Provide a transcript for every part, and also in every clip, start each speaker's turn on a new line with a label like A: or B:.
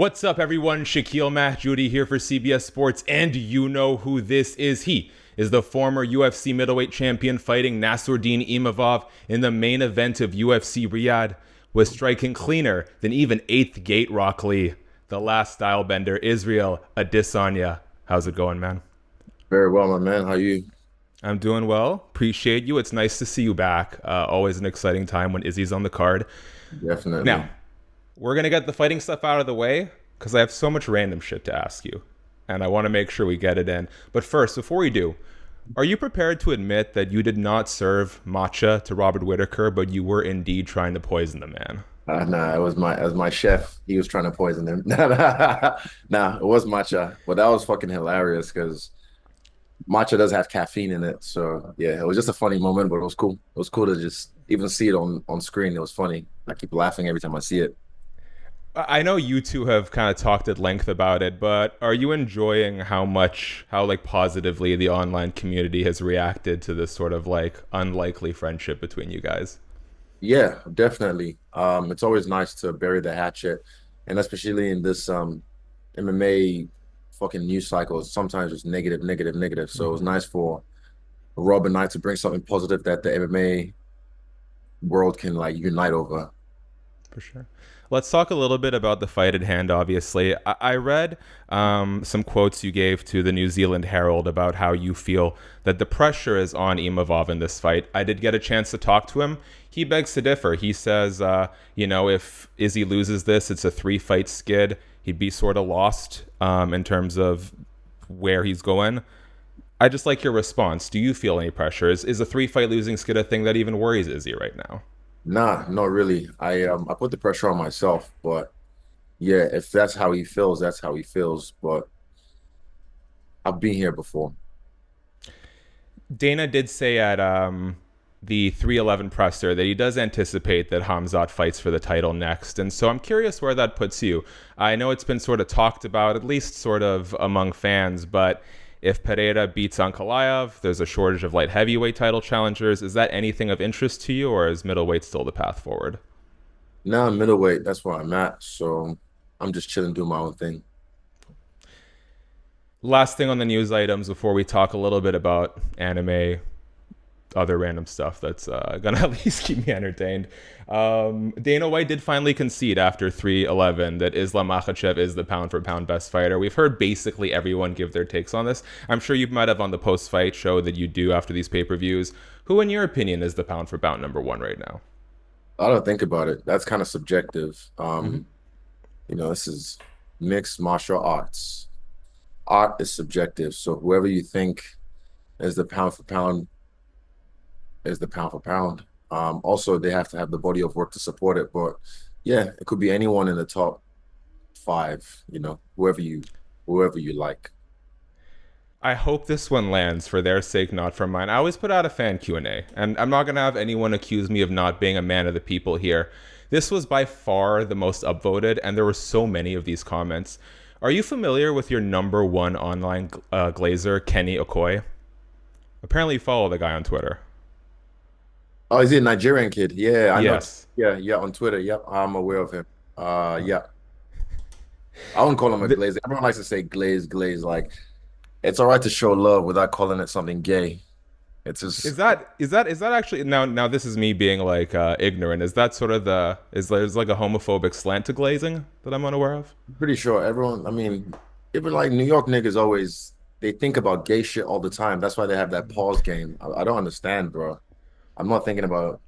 A: What's up, everyone? Shakiel Mahjouri here for CBS Sports, and you know who this is. He is the former UFC middleweight champion fighting Nassourdine Imavov in the main event of UFC Riyadh, was striking cleaner than even 8th Gate Rock Lee, the last style bender, Israel Adesanya. How's it going, man?
B: Very well, my man. How you?
A: I'm doing well. Appreciate you. It's nice to see you back. Always an exciting time when Izzy's on the card.
B: Definitely.
A: Now, we're going to get the fighting stuff out of the way because I have so much random shit to ask you, and I want to make sure we get it in. But first, before we do, are you prepared to admit that you did not serve matcha to Robert Whittaker, but you were indeed trying to poison the man?
B: Nah, it was my chef. He was trying to poison him. Nah, it was matcha, but that was fucking hilarious because matcha does have caffeine in it. So yeah, it was just a funny moment, but it was cool. It was cool to just even see it on screen. It was funny. I keep laughing every time I see it.
A: I know you two have kind of talked at length about it, but are you enjoying how like positively the online community has reacted to this sort of like unlikely friendship between you guys?
B: Yeah, definitely. It's always nice to bury the hatchet, and especially in this MMA fucking news cycle. Sometimes it's negative, negative, negative. So it was nice for Rob and I to bring something positive that the MMA world can like unite over.
A: For sure. Let's talk a little bit about the fight at hand, obviously. I read some quotes you gave to the New Zealand Herald about how you feel that the pressure is on Imavov in this fight. I did get a chance to talk to him. He begs to differ. He says, if Izzy loses this, it's a 3-fight skid. He'd be sort of lost in terms of where he's going. I just like your response. Do you feel any pressure? Is a 3-fight losing skid a thing that even worries Izzy right now?
B: Nah, not really. I put the pressure on myself, but yeah, if that's how he feels, that's how he feels. But I've been here before.
A: Dana did say at the 311 presser that he does anticipate that Hamzat fights for the title next. And so I'm curious where that puts you. I know it's been sort of talked about, at least sort of among fans, but if Pereira beats Ankalaev, there's a shortage of light heavyweight title challengers. Is that anything of interest to you, or is middleweight still the path forward?
B: Now I'm middleweight, that's where I'm at. So I'm just chilling, doing my own thing.
A: Last thing on the news items before we talk a little bit about anime, other random stuff that's gonna at least keep me entertained. Dana White did finally concede after 311 that Islam Makhachev is the pound for pound best fighter. We've heard basically everyone give their takes on this. I'm sure you might have on the post fight show that you do after these pay-per-views. Who, in your opinion, is the pound for pound number one right now?
B: I don't think about it. That's kind of subjective.
A: Mm-hmm.
B: This is mixed martial arts. Art is subjective. So whoever you think is the pound for pound is the pound for pound. Also, they have to have the body of work to support it. But yeah, it could be anyone in the top 5. Whoever you like.
A: I hope this one lands for their sake, not for mine. I always put out a fan Q&A, and I'm not going to have anyone accuse me of not being a man of the people here. This was by far the most upvoted, and there were so many of these comments. Are you familiar with your number one online glazer, Kenny Okoye? Apparently you follow the guy on Twitter.
B: Oh, is he a Nigerian kid? Yeah, I know.
A: Yes.
B: Yeah, yeah, on Twitter. Yep, I'm aware of him. Yeah. I wouldn't call him a
A: Th-
B: glaze. Everyone likes to say glaze, glaze. Like it's all right to show love without calling it something gay. It's
A: Is
B: just
A: that actually now this is me being like ignorant. Is that sort of there's like a homophobic slant to glazing that I'm unaware of?
B: pretty sure everyone. I mean, even like New York niggas always they think about gay shit all the time. That's why they have that pause game. I don't understand, bro. I'm not thinking about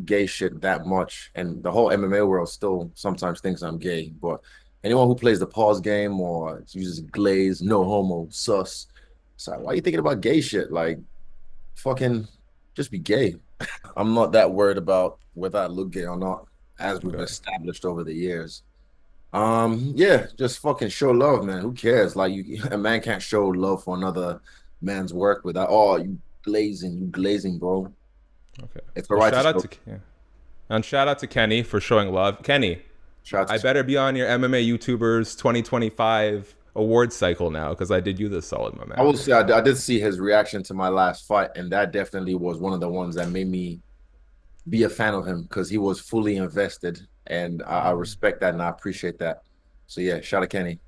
B: gay shit that much, and the whole MMA world still sometimes thinks I'm gay. But anyone who plays the pause game or uses glaze, no homo, sus, it's like, why are you thinking about gay shit? Like, fucking, just be gay. I'm not that worried about whether I look gay or not, as we've
A: Okay.
B: established over the years. Yeah, just fucking show love, man. Who cares? Like, a man can't show love for another man's work without, oh, you glazing, bro.
A: Okay.
B: It's all
A: Well,
B: right to
A: shout out
B: show.
A: to yeah. And shout out to Kenny for showing love. Kenny,
B: Shout out
A: I
B: to
A: better be on your MMA YouTubers 2025 award cycle now because I did you this solid, my
B: I
A: man.
B: will say I did see his reaction to my last fight, and that definitely was one of the ones that made me be a fan of him because he was fully invested, and I respect that and I appreciate that. So yeah, shout out Kenny.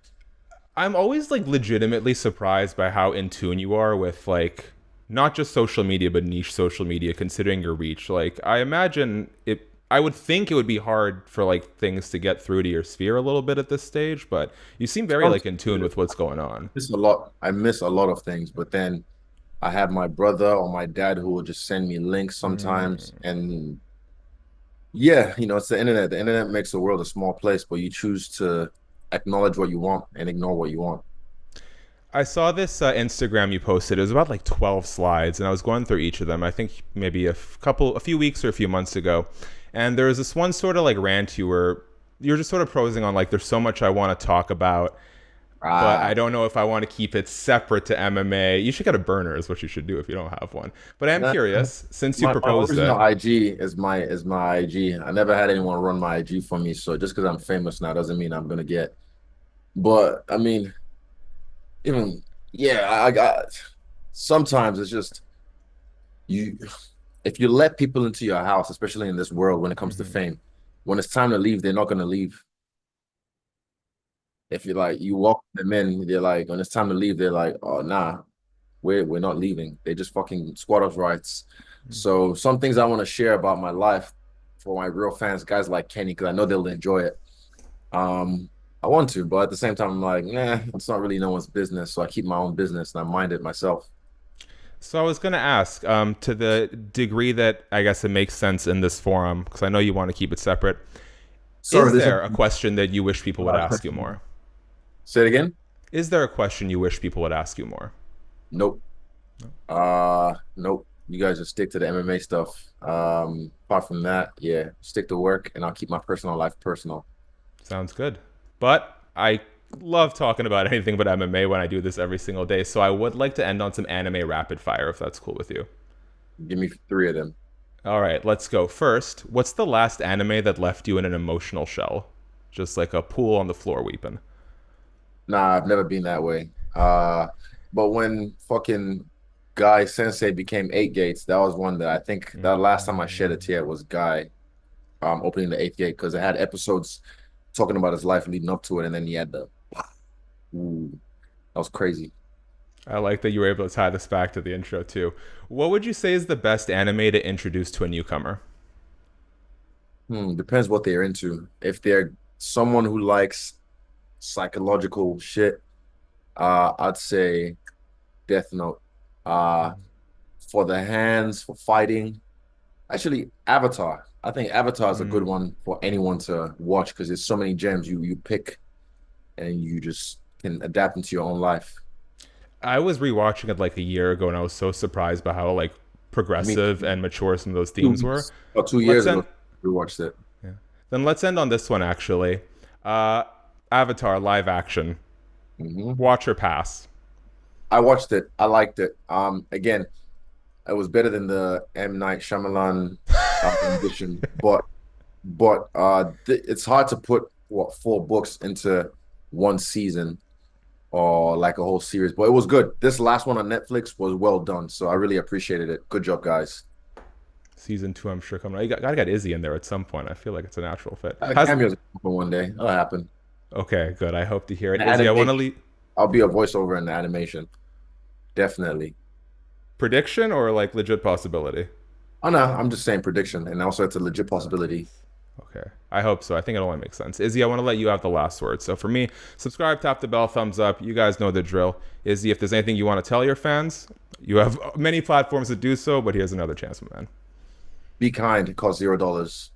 A: I'm always like legitimately surprised by how in tune you are with like not just social media but niche social media considering your reach. Like I imagine it I would think it would be hard for like things to get through to your sphere a little bit at this stage, but you seem very like in tune with what's going on.
B: Miss a lot. I miss a lot of things, but then I have my brother or my dad who will just send me links sometimes. And yeah, it's the internet. The internet makes the world a small place, but you choose to acknowledge what you want and ignore what you want.
A: I saw this Instagram you posted. It was about like 12 slides, and I was going through each of them. I think maybe a few weeks or a few months ago, and there was this one sort of like rant you were you're just sort of prosing on like there's so much I want to talk about, but I don't know if I want to keep it separate to MMA. You should get a burner, is what you should do if you don't have one. But I am
B: That-
A: curious, since you
B: my
A: proposed
B: original
A: it.
B: IG is my IG. I never had anyone run my IG for me, so just because I'm famous now doesn't mean I'm gonna get. But I mean, even yeah, I got sometimes it's just you if you let people into your house, especially in this world when it comes to
A: Mhm.
B: fame, when it's time to leave, they're not gonna leave. If you like you walk them in, they're like, when it's time to leave, they're like, oh nah, we're not leaving. They just fucking squatters' rights. So some things I want to share about my life for my real fans, guys like Kenny, because I know they'll enjoy it. Um, I want to, but at the same time, I'm like, nah, it's not really no one's business. So I keep my own business and I mind it myself.
A: So I was going to ask, to the degree that I guess it makes sense in this forum, because I know you want to keep it separate.
B: Sorry,
A: Is
B: this is
A: there a question that you wish people would
B: a
A: ask you
B: question.
A: more?
B: Say it again.
A: Is there a question you wish people would ask you more?
B: Nope. Nope. You guys just stick to the MMA stuff. Apart from that, yeah, stick to work and I'll keep my personal life personal.
A: Sounds good. But I love talking about anything but MMA when I do this every single day. So I would like to end on some anime rapid fire if that's cool with you.
B: Give me three of them.
A: All right, let's go. First, what's the last anime that left you in an emotional shell? Just like a pool on the floor weeping.
B: Nah, I've never been that way. But when fucking Guy Sensei became Eight Gates, that was one that I think that last time I shed a tear was Guy opening the eighth gate because it had episodes talking about his life leading up to it, and then he had the ooh, that was crazy.
A: I like that you were able to tie this back to the intro too. What would you say is the best anime to introduce to a newcomer?
B: Depends what they're into. If they're someone who likes psychological shit, I'd say Death Note. Uh, for the hands, for fighting, actually, Avatar. I think Avatar is a good
A: Mm.
B: one for anyone to watch because there's so many gems you pick and you just can adapt into your own life.
A: I was rewatching it like a year ago, and I was so surprised by how like
B: I mean,
A: progressive and mature some of those
B: two
A: themes were.
B: weeks or two
A: Let's
B: years
A: end.
B: ago we watched it.
A: Yeah. Then let's end on this one actually. Uh, Avatar live action.
B: Hmm.
A: Watch or pass.
B: I watched it. I liked it. Again, it was better than the M Night Shyamalan edition, but it's hard to put what four books into one season or like a whole series. But it was good. This last one on Netflix was well done, so I really appreciated it. Good job, guys.
A: Season two, I'm sure coming. Gotta get Izzy in there at some point. I feel like it's a natural fit. Has
B: Cameos for one day. That'll happen.
A: Okay, good. I hope to hear it.
B: The
A: Izzy, I want to
B: animation.
A: leave
B: I'll be a voiceover in the animation. Definitely.
A: prediction or like legit possibility.
B: Oh no, I'm just saying prediction, and also it's a legit possibility.
A: Okay, I hope so. I think it only makes sense. Izzy, I want to let you have the last word. So for me, subscribe, tap the bell, thumbs up. You guys know the drill. Izzy, if there's anything you want to tell your fans, you have many platforms to do so. But here's another chance, my man.
B: Be kind. It costs $0.